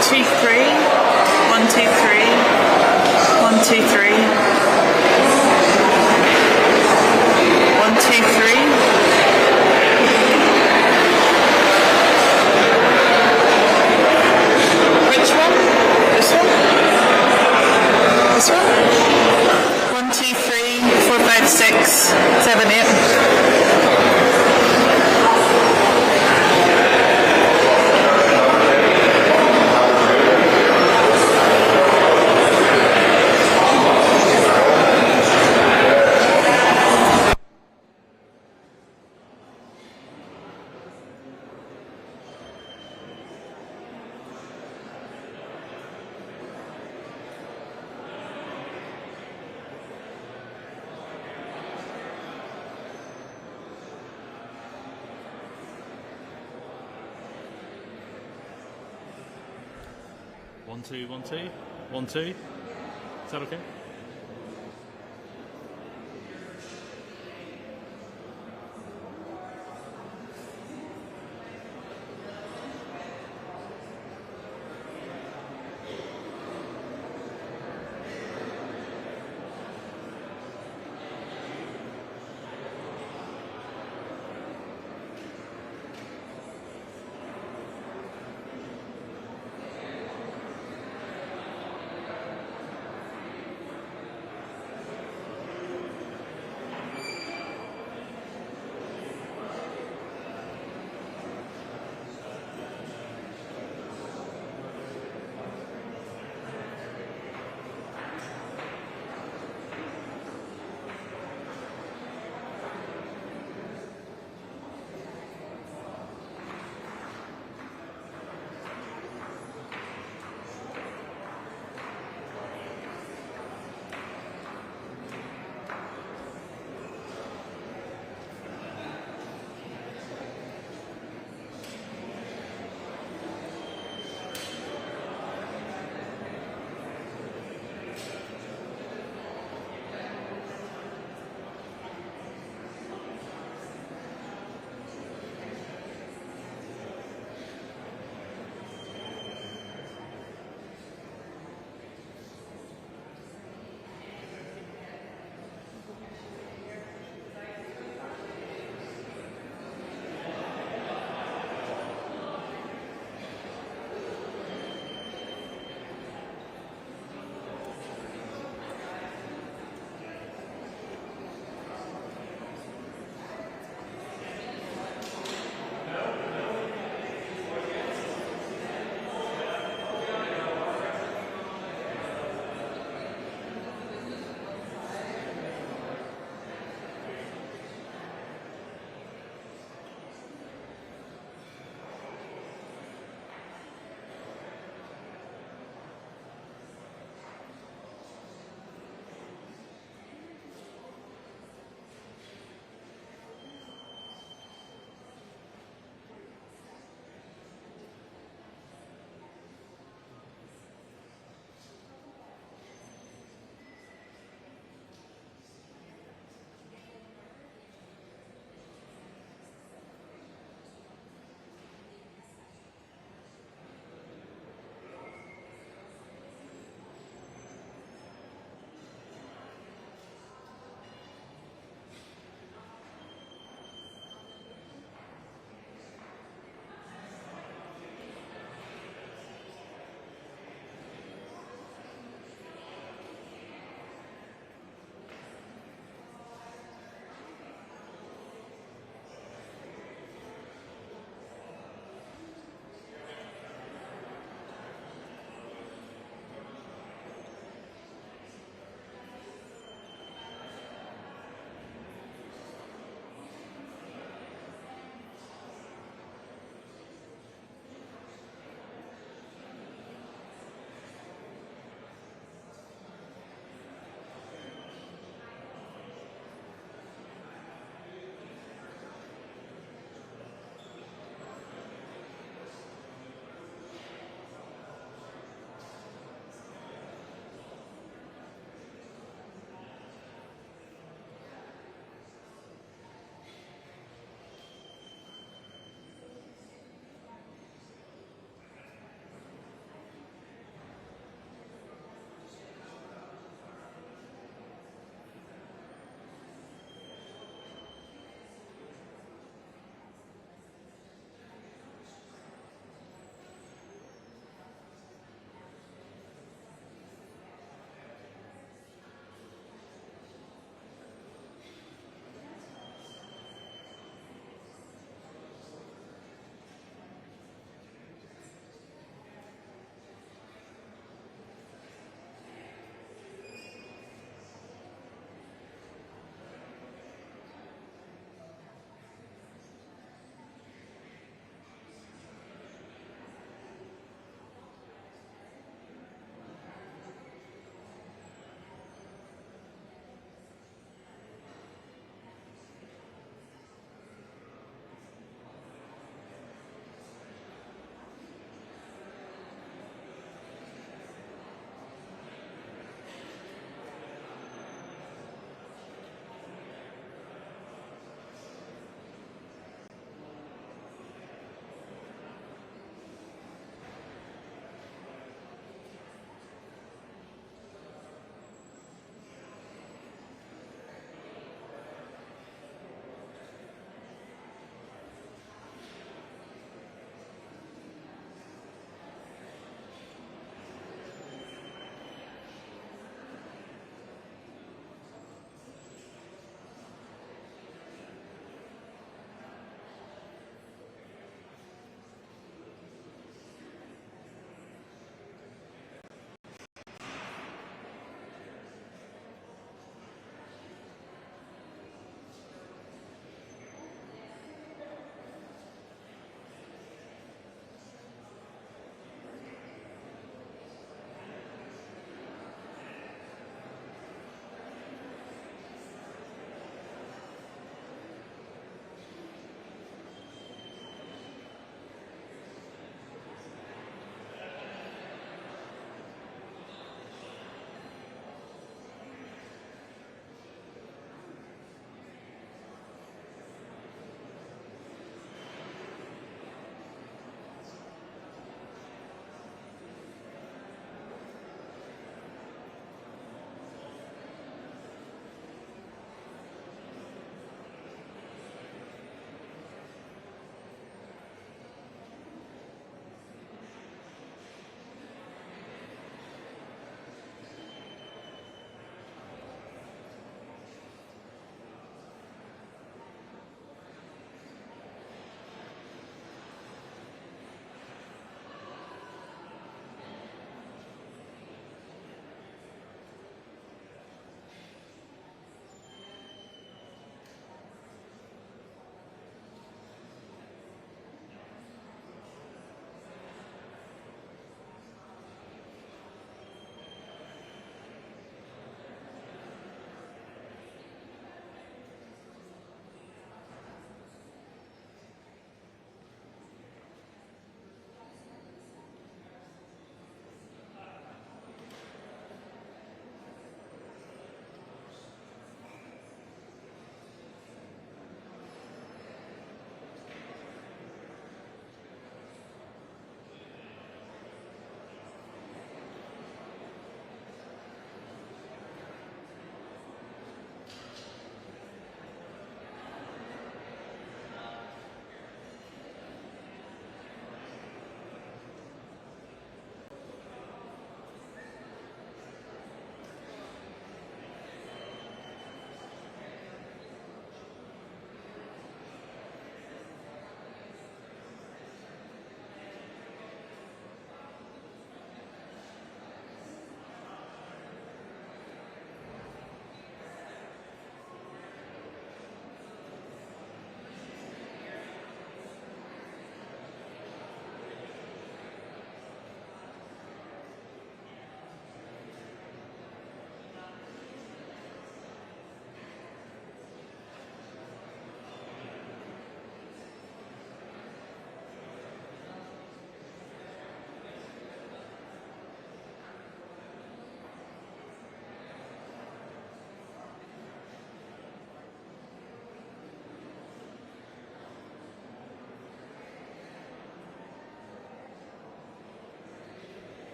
2, 3. 1, 2, 3. 1, 2, 3. 1, 2, 3. Which one? This one? This one? 1, 2, 3, 4, 5, 6, 7, 8. One, two, 1, 2. 1, 2. Is that okay?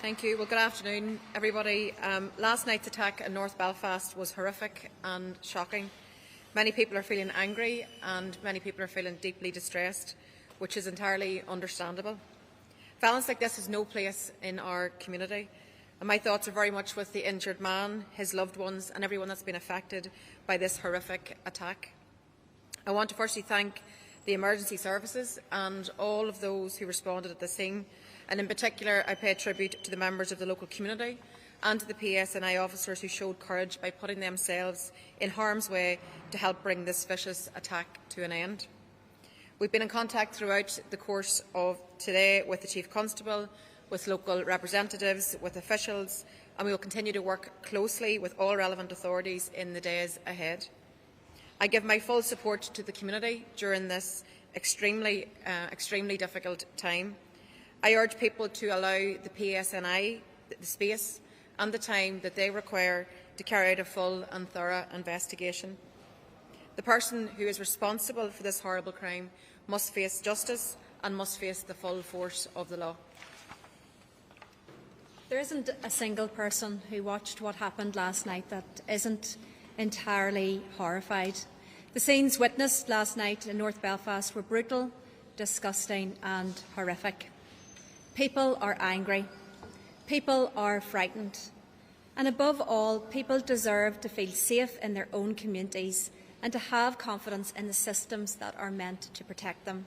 Thank you. Well, good afternoon, everybody. Last night's attack in North Belfast was horrific and shocking. Many people are feeling angry and many people are feeling deeply distressed, which is entirely understandable. Violence like this has no place in our community, and my thoughts are very much with the injured man, his loved ones and everyone that's been affected by this horrific attack. I want to firstly thank the emergency services and all of those who responded at the scene, and in particular I pay tribute to the members of the local community and to the PSNI officers who showed courage by putting themselves in harm's way to help bring this vicious attack to an end. We've been in contact throughout the course of today with the Chief Constable, with local representatives, with officials, and we will continue to work closely with all relevant authorities in the days ahead. I give my full support to the community during this extremely difficult time. I urge people to allow the PSNI the space and the time that they require to carry out a full and thorough investigation. The person who is responsible for this horrible crime must face justice and must face the full force of the law. There isn't a single person who watched what happened last night that isn't entirely horrified. The scenes witnessed last night in North Belfast were brutal, disgusting and horrific. People are angry. People are frightened. And above all, people deserve to feel safe in their own communities and to have confidence in the systems that are meant to protect them.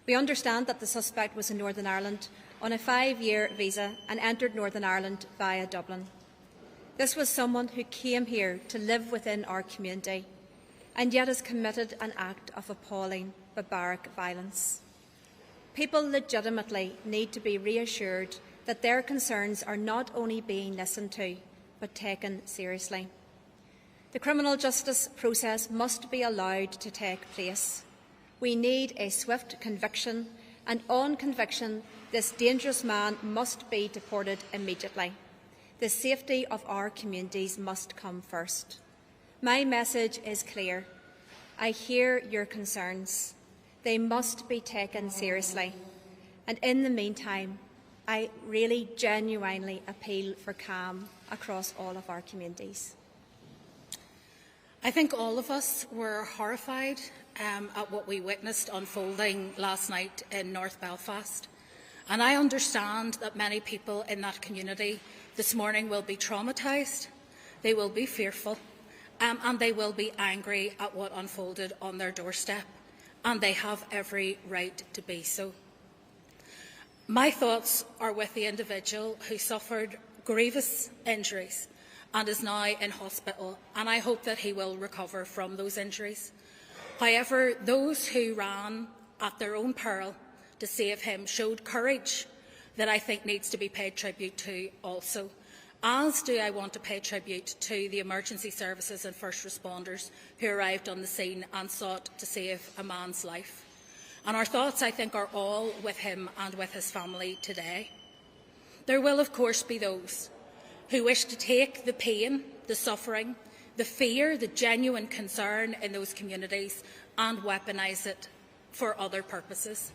We understand that the suspect was in Northern Ireland on a 5-year visa and entered Northern Ireland via Dublin. This was someone who came here to live within our community and yet has committed an act of appalling, barbaric violence. People legitimately need to be reassured that their concerns are not only being listened to, but taken seriously. The criminal justice process must be allowed to take place. We need a swift conviction, and on conviction, this dangerous man must be deported immediately. The safety of our communities must come first. My message is clear. I hear your concerns. They must be taken seriously. And in the meantime, I really genuinely appeal for calm across all of our communities. I think all of us were horrified at what we witnessed unfolding last night in North Belfast. And I understand that many people in that community this morning will be traumatised, they will be fearful, and they will be angry at what unfolded on their doorstep. And they have every right to be so. My thoughts are with the individual who suffered grievous injuries and is now in hospital, and I hope that he will recover from those injuries. However, those who ran at their own peril to save him showed courage that I think needs to be paid tribute to also, as do I want to pay tribute to the emergency services and first responders who arrived on the scene and sought to save a man's life. And our thoughts, I think, are all with him and with his family today. There will, of course, be those who wish to take the pain, the suffering, the fear, the genuine concern in those communities and weaponise it for other purposes.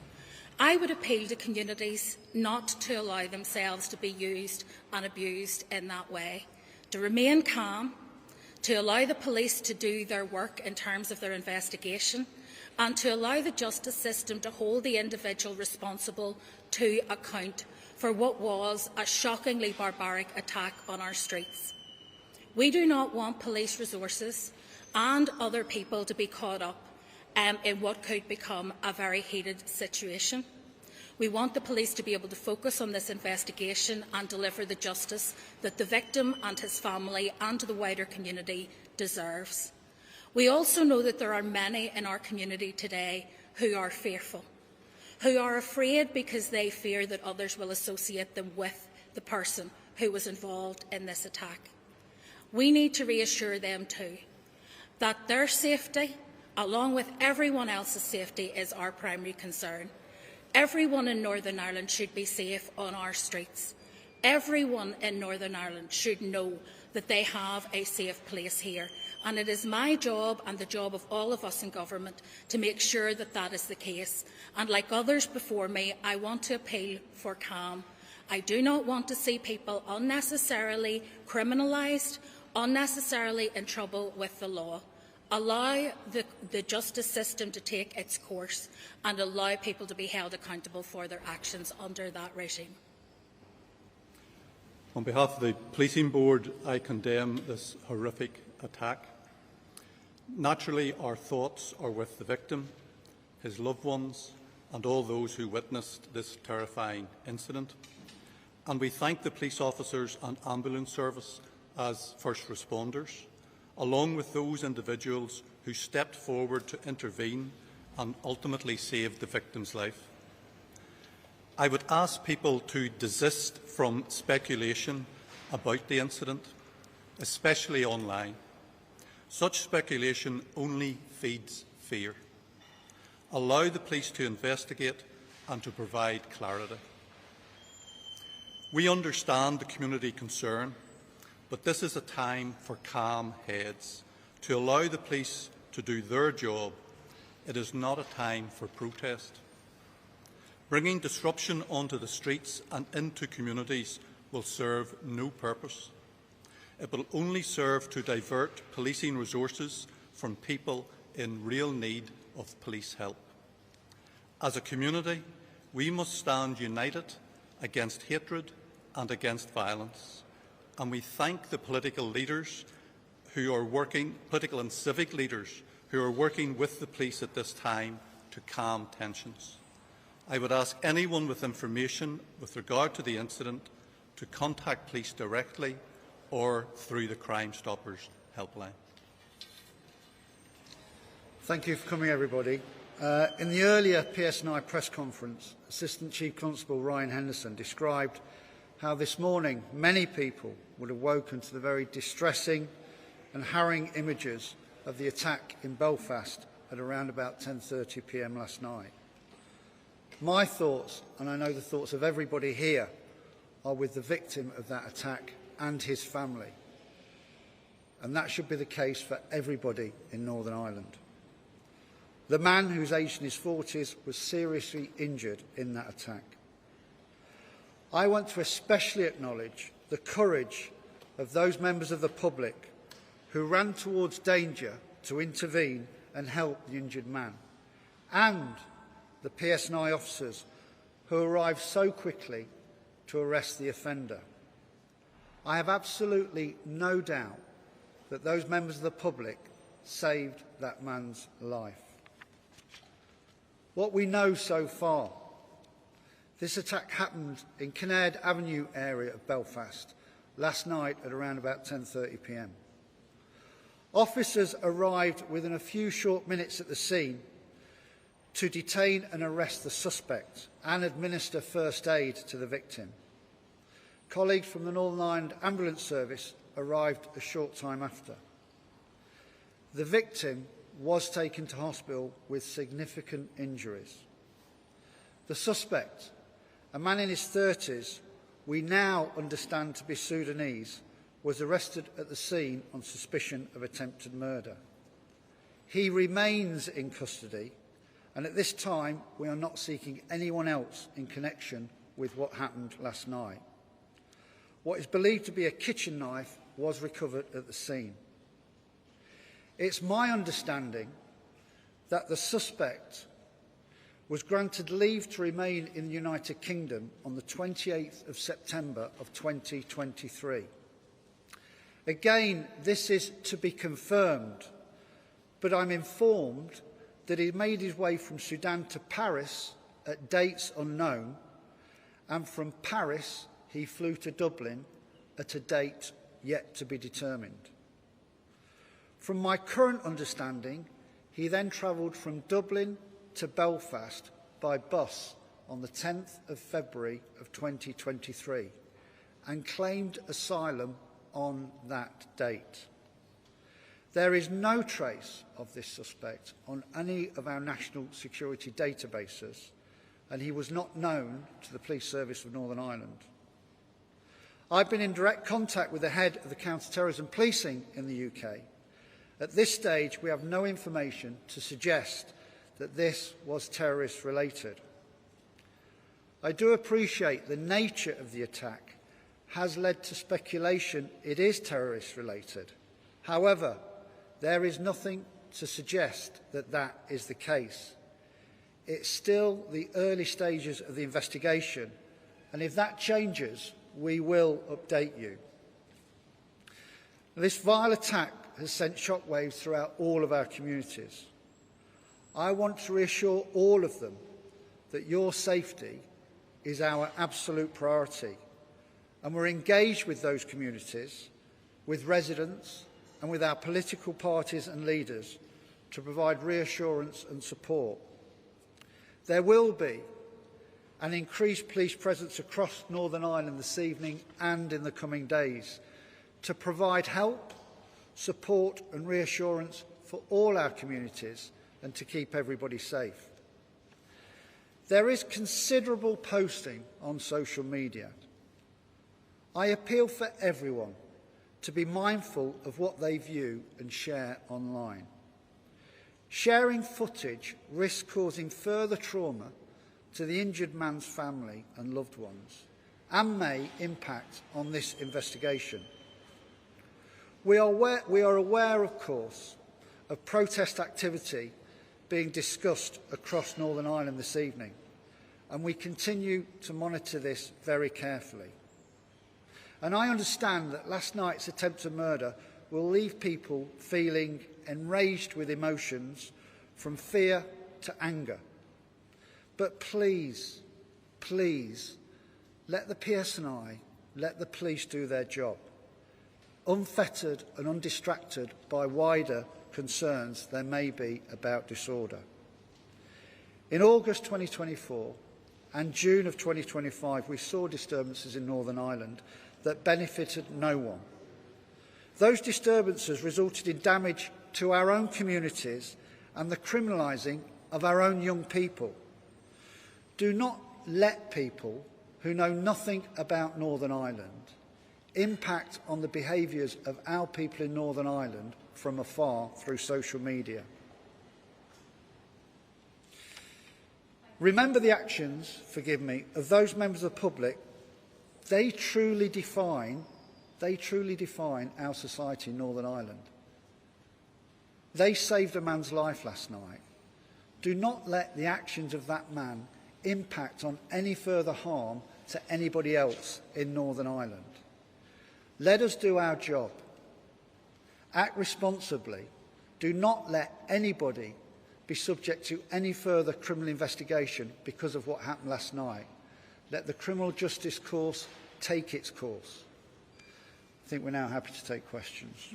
I would appeal to communities not to allow themselves to be used and abused in that way, to remain calm, to allow the police to do their work in terms of their investigation, and to allow the justice system to hold the individual responsible to account for what was a shockingly barbaric attack on our streets. We do not want police resources and other people to be caught up in what could become a very heated situation. We want the police to be able to focus on this investigation and deliver the justice that the victim and his family and the wider community deserves. We also know that there are many in our community today who are fearful, who are afraid because they fear that others will associate them with the person who was involved in this attack. We need to reassure them too that their safety, along with everyone else's safety, is our primary concern. Everyone in Northern Ireland should be safe on our streets. Everyone in Northern Ireland should know that they have a safe place here. And it is my job and the job of all of us in government to make sure that that is the case. And like others before me, I want to appeal for calm I do not want to see people unnecessarily criminalised, unnecessarily in trouble with the law. Allow the justice system to take its course and allow people to be held accountable for their actions under that regime. On behalf of the Policing Board, I condemn this horrific attack. Naturally, our thoughts are with the victim, his loved ones, and all those who witnessed this terrifying incident. And we thank the police officers and ambulance service as first responders, along with those individuals who stepped forward to intervene and ultimately saved the victim's life. I would ask people to desist from speculation about the incident, especially online. Such speculation only feeds fear. Allow the police to investigate and to provide clarity. We understand the community concern, but this is a time for calm heads, to allow the police to do their job. It is not a time for protest. Bringing disruption onto the streets and into communities will serve no purpose. It will only serve to divert policing resources from people in real need of police help. As a community, we must stand united against hatred and against violence. And we thank the political leaders who are working, political and civic leaders who are working with the police at this time to calm tensions. I would ask anyone with information with regard to the incident to contact police directly or through the Crime Stoppers helpline. Thank you for coming, everybody. In the earlier PSNI press conference, Assistant Chief Constable Ryan Henderson described how this morning many people would have woken to the very distressing and harrowing images of the attack in Belfast at around about 10:30 p.m. last night. My thoughts, and I know the thoughts of everybody here, are with the victim of that attack and his family. And that should be the case for everybody in Northern Ireland. The man, who's aged in his 40s, was seriously injured in that attack. I want to especially acknowledge the courage of those members of the public who ran towards danger to intervene and help the injured man, and the PSNI officers who arrived so quickly to arrest the offender. I have absolutely no doubt that those members of the public saved that man's life. What we know so far: this attack happened in Kinnaird Avenue area of Belfast last night at around about 10:30 p.m. Officers arrived within a few short minutes at the scene to detain and arrest the suspect and administer first aid to the victim. Colleagues from the Northern Ireland Ambulance Service arrived a short time after. The victim was taken to hospital with significant injuries. The suspect, a man in his 30s, we now understand to be Sudanese, was arrested at the scene on suspicion of attempted murder. He remains in custody, and at this time we are not seeking anyone else in connection with what happened last night. What is believed to be a kitchen knife was recovered at the scene. It's my understanding that the suspect was granted leave to remain in the United Kingdom on the 28th of September of 2023. Again, this is to be confirmed, but I'm informed that he made his way from Sudan to Paris at dates unknown, and from Paris he flew to Dublin at a date yet to be determined. From my current understanding, he then travelled from Dublin to Belfast by bus on the 10th of February of 2023 and claimed asylum on that date. There is no trace of this suspect on any of our national security databases, and he was not known to the Police Service of Northern Ireland. I've been in direct contact with the head of the counter-terrorism policing in the UK. At this stage, we have no information to suggest that this was terrorist-related. I do appreciate the nature of the attack has led to speculation it is terrorist related. However, there is nothing to suggest that that is the case. It's still the early stages of the investigation, and if that changes, we will update you. This vile attack has sent shockwaves throughout all of our communities. I want to reassure all of them that your safety is our absolute priority, and we're engaged with those communities, with residents and with our political parties and leaders to provide reassurance and support. There will be an increased police presence across Northern Ireland this evening and in the coming days to provide help, support and reassurance for all our communities and to keep everybody safe. There is considerable posting on social media. I appeal for everyone to be mindful of what they view and share online. Sharing footage risks causing further trauma to the injured man's family and loved ones and may impact on this investigation. We are aware, of course, of protest activity being discussed across Northern Ireland this evening, and we continue to monitor this very carefully. And I understand that last night's attempted murder will leave people feeling enraged with emotions from fear to anger. But please, please, let the PSNI, let the police do their job, unfettered and undistracted by wider concerns there may be about disorder. In August 2024 and June of 2025, we saw disturbances in Northern Ireland that benefited no one. Those disturbances resulted in damage to our own communities and the criminalising of our own young people. Do not let people who know nothing about Northern Ireland impact on the behaviours of our people in Northern Ireland from afar through social media. Remember the actions, forgive me, of those members of the public. They truly define our society in Northern Ireland. They saved a man's life last night. Do not let the actions of that man impact on any further harm to anybody else in Northern Ireland. Let us do our job. Act responsibly. Do not let anybody be subject to any further criminal investigation because of what happened last night. Let the criminal justice course take its course. I think we're now happy to take questions.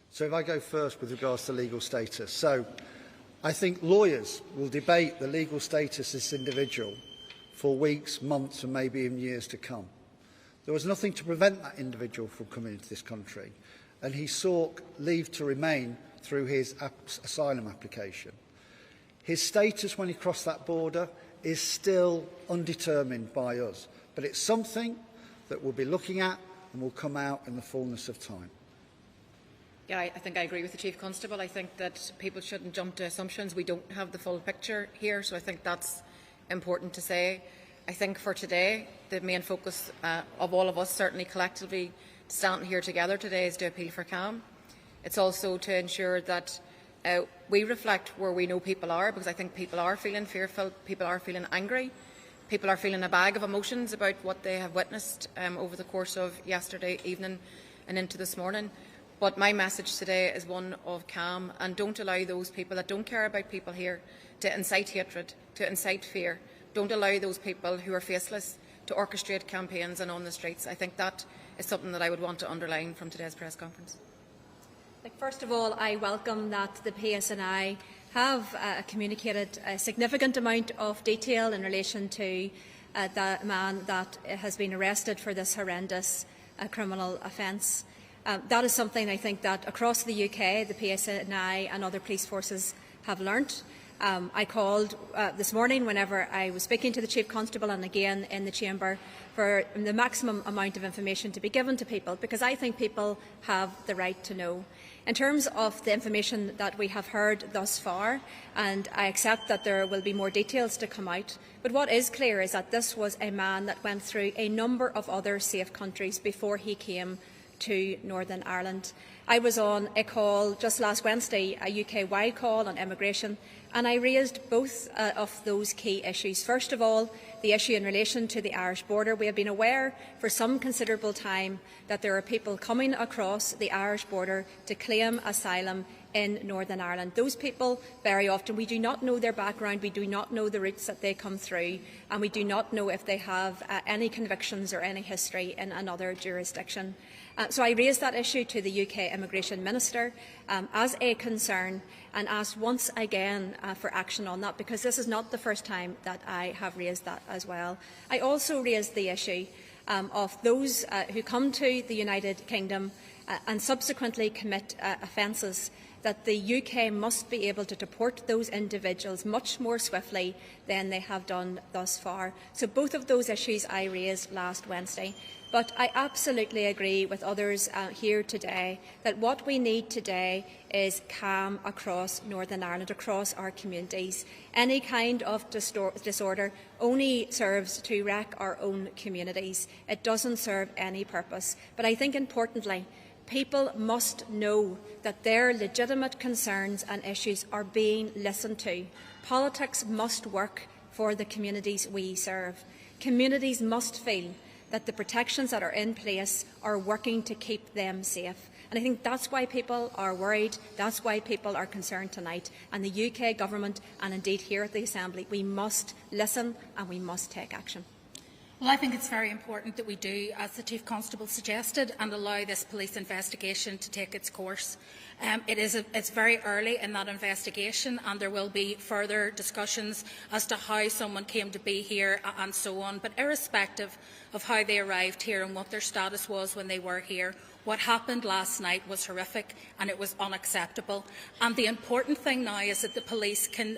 So if I go first with regards to legal status. So I think lawyers will debate the legal status of this individual for weeks, months and maybe even years to come. There was nothing to prevent that individual from coming into this country, and he sought leave to remain through his asylum application. His status when he crossed that border is still undetermined by us, but it's something that we'll be looking at and will come out in the fullness of time. Yeah, I think I agree with the Chief Constable. I think that people shouldn't jump to assumptions. We don't have the full picture here, so I think that's important to say. I think for today, the main focus of all of us, certainly collectively standing here together today, is to appeal for calm. It's also to ensure that we reflect where we know people are, because I think people are feeling fearful, people are feeling angry, people are feeling a bag of emotions about what they have witnessed over the course of yesterday evening and into this morning. But my message today is one of calm, and don't allow those people that don't care about people here to incite hatred, to incite fear. Don't allow those people who are faceless to orchestrate campaigns and on the streets. I think that is something that I would want to underline from today's press conference. First of all, I welcome that the PSNI have communicated a significant amount of detail in relation to the man that has been arrested for this horrendous criminal offence. That is something I think that across the UK, the PSNI and other police forces have learnt. I called this morning whenever I was speaking to the Chief Constable and again in the Chamber for the maximum amount of information to be given to people, because I think people have the right to know. In terms of the information that we have heard thus far, and I accept that there will be more details to come out, but what is clear is that this was a man that went through a number of other safe countries before he came to Northern Ireland. I was on a call just last Wednesday, a UK-wide call on immigration, and I raised both of those key issues. First of all, the issue in relation to the Irish border. We have been aware for some considerable time that there are people coming across the Irish border to claim asylum in Northern Ireland. Those people, very often, we do not know their background, we do not know the routes that they come through, and we do not know if they have any convictions or any history in another jurisdiction. So I raised that issue to the UK Immigration Minister as a concern and asked once again for action on that, because this is not the first time that I have raised that as well. I also raised the issue of those who come to the United Kingdom and subsequently commit offences, that the UK must be able to deport those individuals much more swiftly than they have done thus far. So both of those issues I raised last Wednesday. But I absolutely agree with others here today that what we need today is calm across Northern Ireland, across our communities. Any kind of disorder only serves to wreck our own communities. It doesn't serve any purpose. But I think importantly, people must know that their legitimate concerns and issues are being listened to. Politics must work for the communities we serve. Communities must feel that the protections that are in place are working to keep them safe. And I think that's why people are worried, that's why people are concerned tonight. And the UK Government, and indeed here at the Assembly, we must listen and we must take action. Well, I think it's very important that we do, as the Chief Constable suggested, and allow this police investigation to take its course. It's very early in that investigation, and there will be further discussions as to how someone came to be here and so on. But irrespective of how they arrived here and what their status was when they were here, what happened last night was horrific and it was unacceptable. And the important thing now is that the police can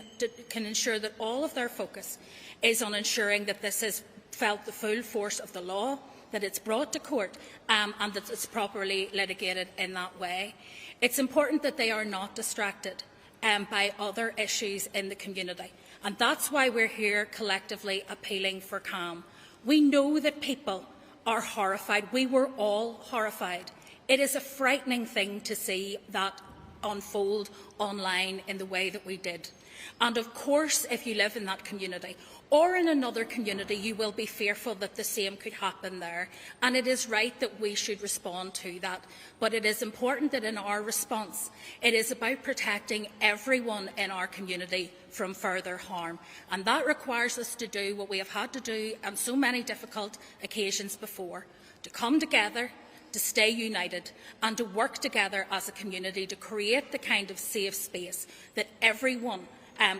ensure that all of their focus is on ensuring that this is felt the full force of the law, that it's brought to court and that it's properly litigated in that way. It's important that they are not distracted by other issues in the community, and that's why we're here collectively appealing for calm. We know that people are horrified. We were all horrified. It is a frightening thing to see that unfold online in the way that we did. And of course, if you live in that community or in another community, you will be fearful that the same could happen there. And it is right that we should respond to that. But it is important that in our response, it is about protecting everyone in our community from further harm. And that requires us to do what we have had to do on so many difficult occasions before, to come together, to stay united and to work together as a community to create the kind of safe space that everyone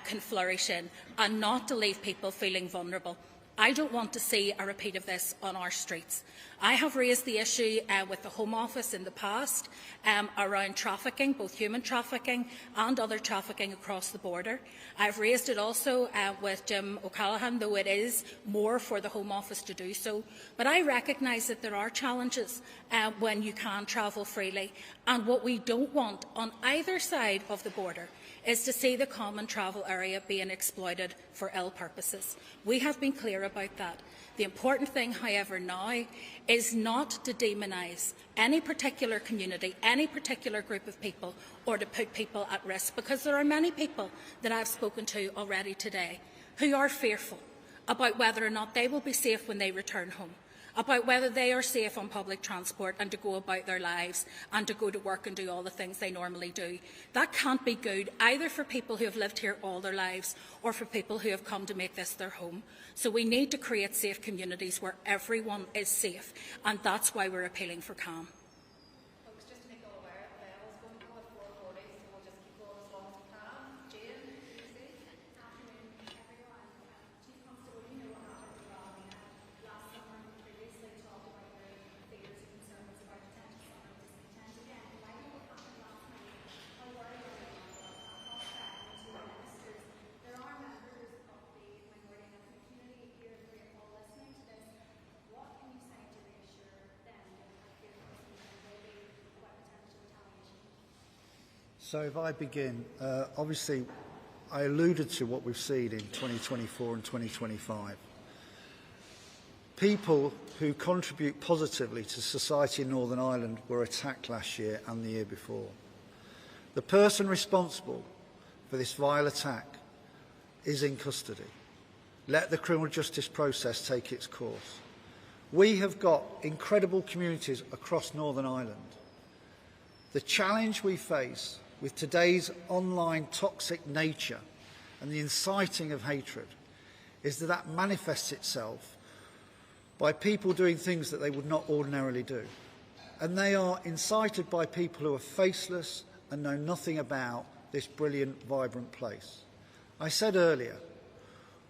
can flourish in, and not to leave people feeling vulnerable. I don't want to see a repeat of this on our streets. I have raised the issue with the Home Office in the past around trafficking, both human trafficking and other trafficking across the border. I've raised it also with Jim O'Callaghan, though it is more for the Home Office to do so. But I recognise that there are challenges when you can travel freely. And what we don't want on either side of the border is to see the common travel area being exploited for ill purposes. We have been clear about that. The important thing, however, now is not to demonise any particular community, any particular group of people, or to put people at risk, because there are many people that I've spoken to already today who are fearful about whether or not they will be safe when they return home, about whether they are safe on public transport and to go about their lives and to go to work and do all the things they normally do. That can't be good either for people who have lived here all their lives or for people who have come to make this their home. So we need to create safe communities where everyone is safe, and that's why we're appealing for calm. So if I begin, obviously I alluded to what we've seen in 2024 and 2025. People who contribute positively to society in Northern Ireland were attacked last year and the year before. The person responsible for this vile attack is in custody. Let the criminal justice process take its course. We have got incredible communities across Northern Ireland. The challenge we face with today's online toxic nature and the inciting of hatred is that that manifests itself by people doing things that they would not ordinarily do. And they are incited by people who are faceless and know nothing about this brilliant, vibrant place. I said earlier,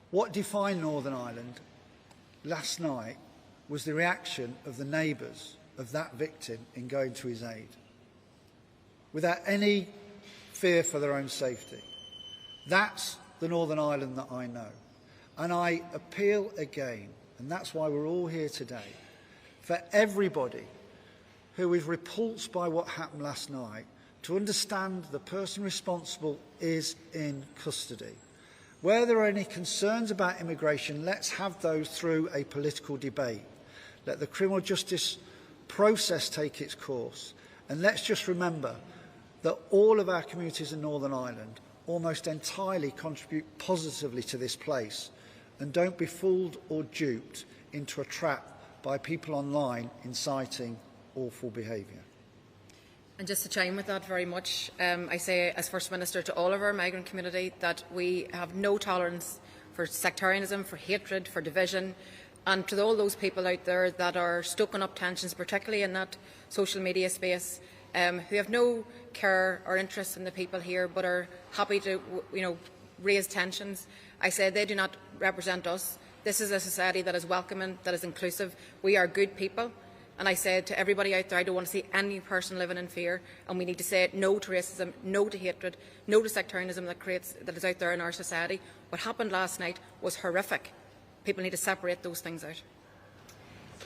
what defined Northern Ireland last night was the reaction of the neighbours of that victim in going to his aid, without any fear for their own safety. That's the Northern Ireland that I know. And I appeal again, and that's why we're all here today, for everybody who is repulsed by what happened last night to understand the person responsible is in custody. Where there are any concerns about immigration, let's have those through a political debate. Let the criminal justice process take its course. And let's just remember that all of our communities in Northern Ireland almost entirely contribute positively to this place, and don't be fooled or duped into a trap by people online inciting awful behaviour. And just to chime with that very much, I say as First Minister to all of our migrant community that we have no tolerance for sectarianism, for hatred, for division, and to all those people out there that are stoking up tensions, particularly in that social media space, who have no care or interest in the people here but are happy to raise tensions. I say they do not represent us. This is a society that is welcoming, that is inclusive. We are good people. And I said to everybody out there, I don't want to see any person living in fear, and we need to say no to racism, no to hatred, no to sectarianism that is out there in our society. What happened last night was horrific. People need to separate those things out.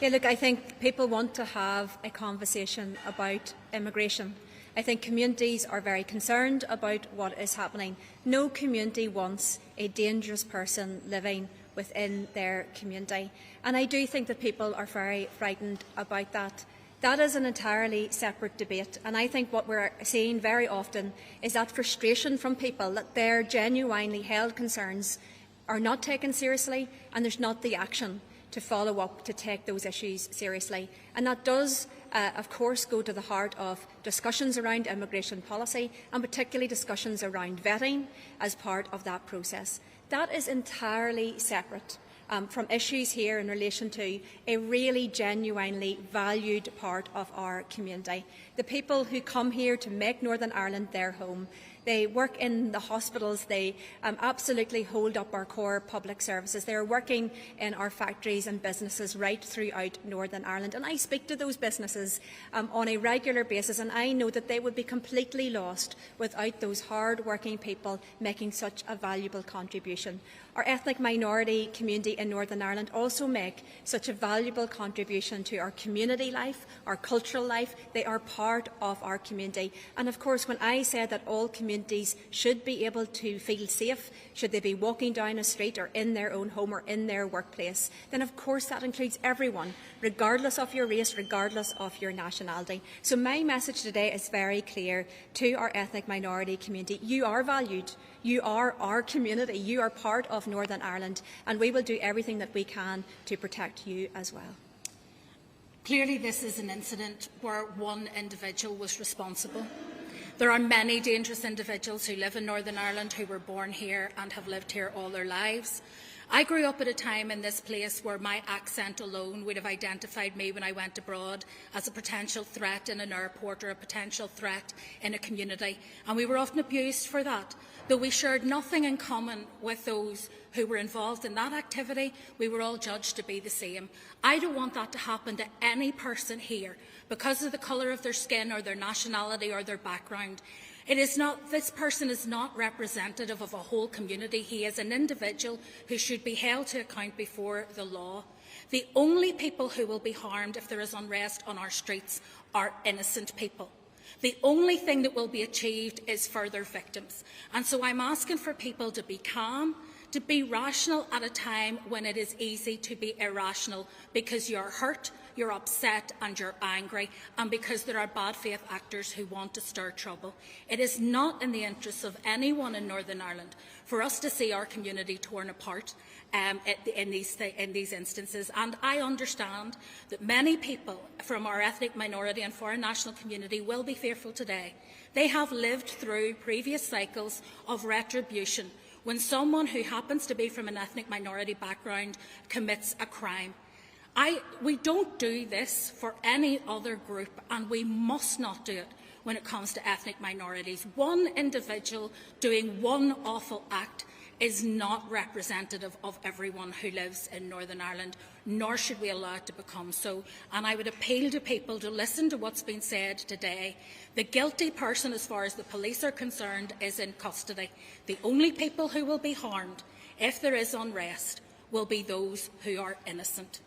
Yeah, look, I think people want to have a conversation about immigration. I think communities are very concerned about what is happening. No community wants a dangerous person living within their community. And I do think that people are very frightened about that. That is an entirely separate debate. And I think what we're seeing very often is that frustration from people that their genuinely held concerns are not taken seriously, and there's not the action to follow up to take those issues seriously. And that does, of course, go to the heart of discussions around immigration policy, and particularly discussions around vetting as part of that process. That is entirely separate from issues here in relation to a really genuinely valued part of our community. The people who come here to make Northern Ireland their home. They work in the hospitals, they absolutely hold up our core public services. They are working in our factories and businesses right throughout Northern Ireland. And I speak to those businesses on a regular basis, and I know that they would be completely lost without those hard-working people making such a valuable contribution. Our ethnic minority community in Northern Ireland also make such a valuable contribution to our community life, our cultural life. They are part of our community. And of course, when I say that all communities should be able to feel safe, should they be walking down a street or in their own home or in their workplace, then of course that includes everyone, regardless of your race, regardless of your nationality. So my message today is very clear to our ethnic minority community. You are valued. You are our community. You are part of Northern Ireland, and we will do everything that we can to protect you as well. Clearly, this is an incident where one individual was responsible. There are many dangerous individuals who live in Northern Ireland who were born here and have lived here all their lives. I grew up at a time in this place where my accent alone would have identified me when I went abroad as a potential threat in an airport or a potential threat in a community, and we were often abused for that. Though we shared nothing in common with those who were involved in that activity, we were all judged to be the same. I don't want that to happen to any person here because of the colour of their skin or their nationality or their background. This person is not representative of a whole community. He is an individual who should be held to account before the law. The only people who will be harmed if there is unrest on our streets are innocent people. The only thing that will be achieved is further victims. And so I'm asking for people to be calm, to be rational at a time when it is easy to be irrational, because you're hurt, you're upset and you're angry, and because there are bad faith actors who want to stir trouble. It is not in the interests of anyone in Northern Ireland for us to see our community torn apart in these instances. And I understand that many people from our ethnic minority and foreign national community will be fearful today. They have lived through previous cycles of retribution when someone who happens to be from an ethnic minority background commits a crime. We don't do this for any other group, and we must not do it when it comes to ethnic minorities. One individual doing one awful act is not representative of everyone who lives in Northern Ireland, nor should we allow it to become so. And I would appeal to people to listen to what's been said today. The guilty person, as far as the police are concerned, is in custody. The only people who will be harmed if there is unrest will be those who are innocent.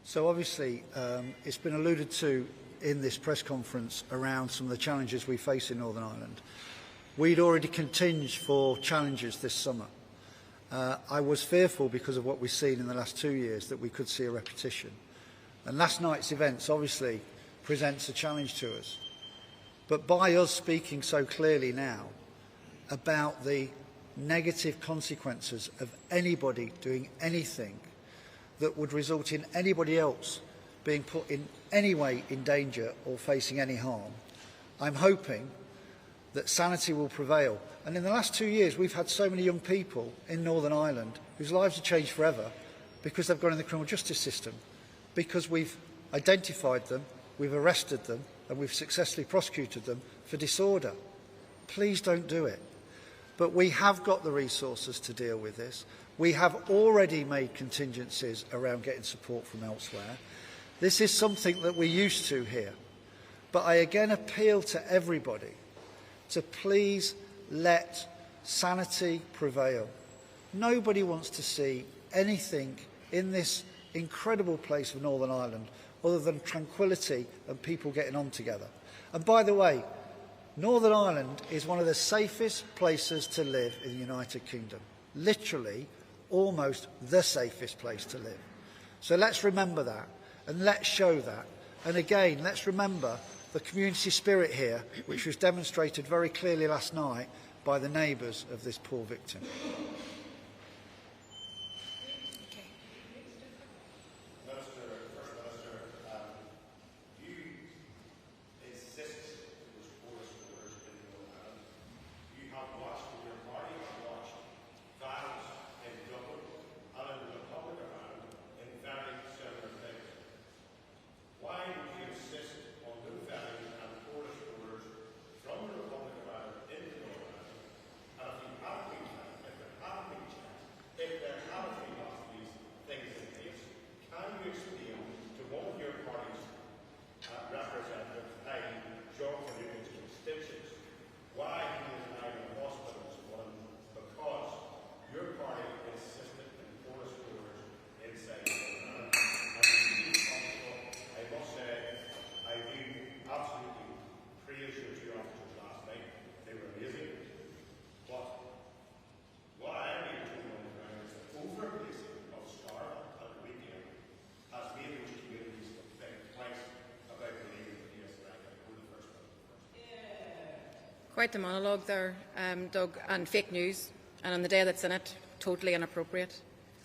So obviously, it's been alluded to in this press conference around some of the challenges we face in Northern Ireland. We'd already continged for challenges this summer. I was fearful, because of what we've seen in the last 2 years, that we could see a repetition. And last night's events obviously presents a challenge to us. But by us speaking so clearly now about the negative consequences of anybody doing anything that would result in anybody else being put in any way in danger or facing any harm, I'm hoping that sanity will prevail. And in the last 2 years, we've had so many young people in Northern Ireland whose lives have changed forever because they've gone in the criminal justice system, because we've identified them, we've arrested them, and we've successfully prosecuted them for disorder. Please don't do it. But we have got the resources to deal with this. We have already made contingencies around getting support from elsewhere. This is something that we're used to here. But I again appeal to everybody to please let sanity prevail. Nobody wants to see anything in this incredible place of Northern Ireland other than tranquility and people getting on together. And by the way, Northern Ireland is one of the safest places to live in the United Kingdom. Literally, almost the safest place to live. So let's remember that, and let's show that. And again, let's remember the community spirit here, which was demonstrated very clearly last night by the neighbours of this poor victim. Quite the monologue there, Doug, and fake news, and on the day that's in it, totally inappropriate.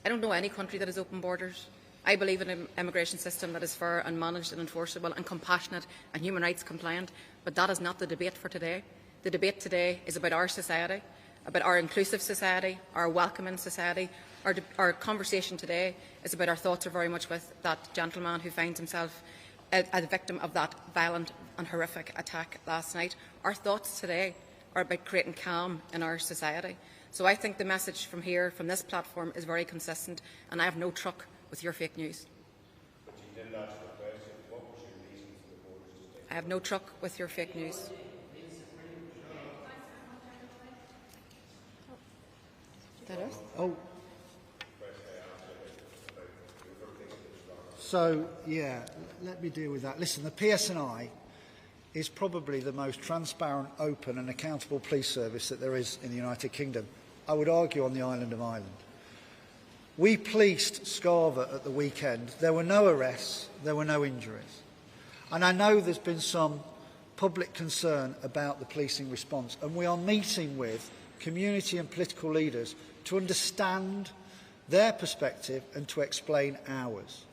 I don't know any country that has open borders. I believe in an immigration system that is fair and managed and enforceable and compassionate and human rights compliant, but that is not the debate for today. The debate today is about our society, about our inclusive society, our welcoming society. Our conversation today is about our thoughts are very much with that gentleman who finds himself a victim of that violent and horrific attack last night. Our thoughts today are about creating calm in our society. So I think the message from here, from this platform, is very consistent, and I have no truck with your fake news. But you didn't answer the question. What was your reason for the voters to take? I have no truck with your fake news. Oh. So, yeah, let me deal with that. Listen, the PSNI is probably the most transparent, open and accountable police service that there is in the United Kingdom. I would argue on the island of Ireland. We policed Scarva at the weekend. There were no arrests, there were no injuries. And I know there's been some public concern about the policing response, and we are meeting with community and political leaders to understand their perspective and to explain ours.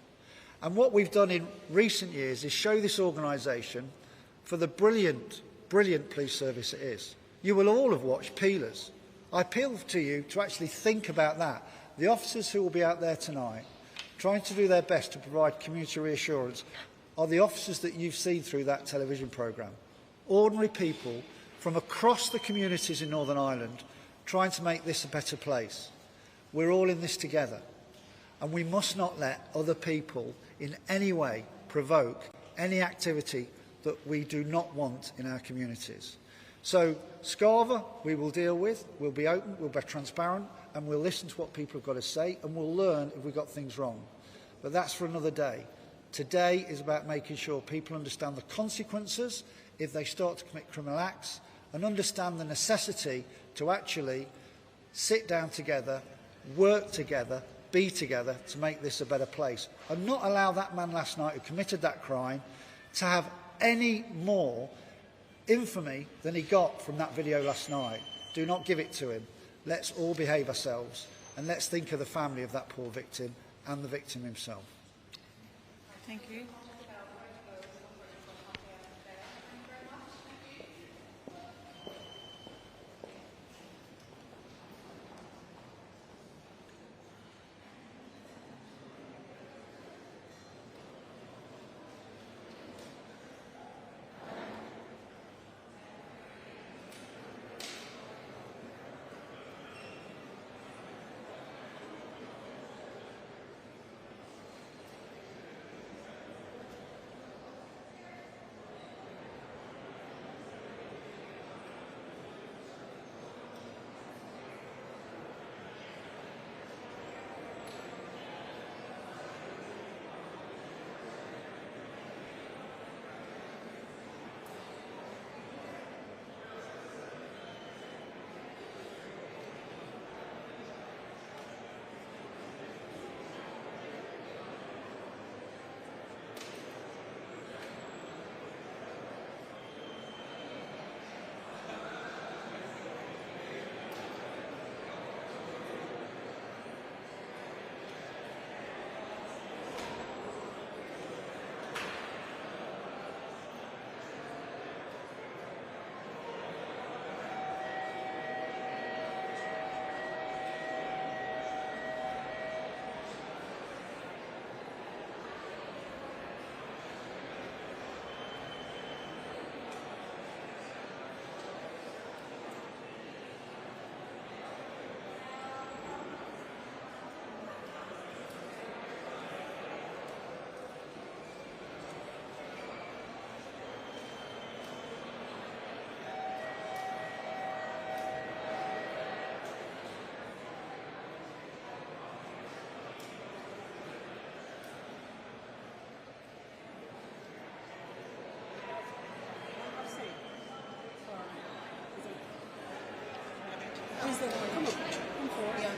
And what we've done in recent years is show this organisation for the brilliant, brilliant police service it is. You will all have watched Peelers. I appeal to you to actually think about that. The officers who will be out there tonight, trying to do their best to provide community reassurance, are the officers that you've seen through that television programme. Ordinary people from across the communities in Northern Ireland trying to make this a better place. We're all in this together, and we must not let other people in any way provoke any activity that we do not want in our communities. So Scarva we will deal with, we'll be open, we'll be transparent, and we'll listen to what people have got to say, and we'll learn if we've got things wrong. But that's for another day. Today is about making sure people understand the consequences if they start to commit criminal acts, and understand the necessity to actually sit down together, work together, be together to make this a better place, and not allow that man last night who committed that crime to have any more infamy than he got from that video last night. Do not give it to him. Let's all behave ourselves, and let's think of the family of that poor victim and the victim himself. Thank you.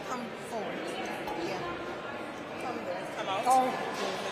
Come forward. Yeah. Come there. Come out. Oh.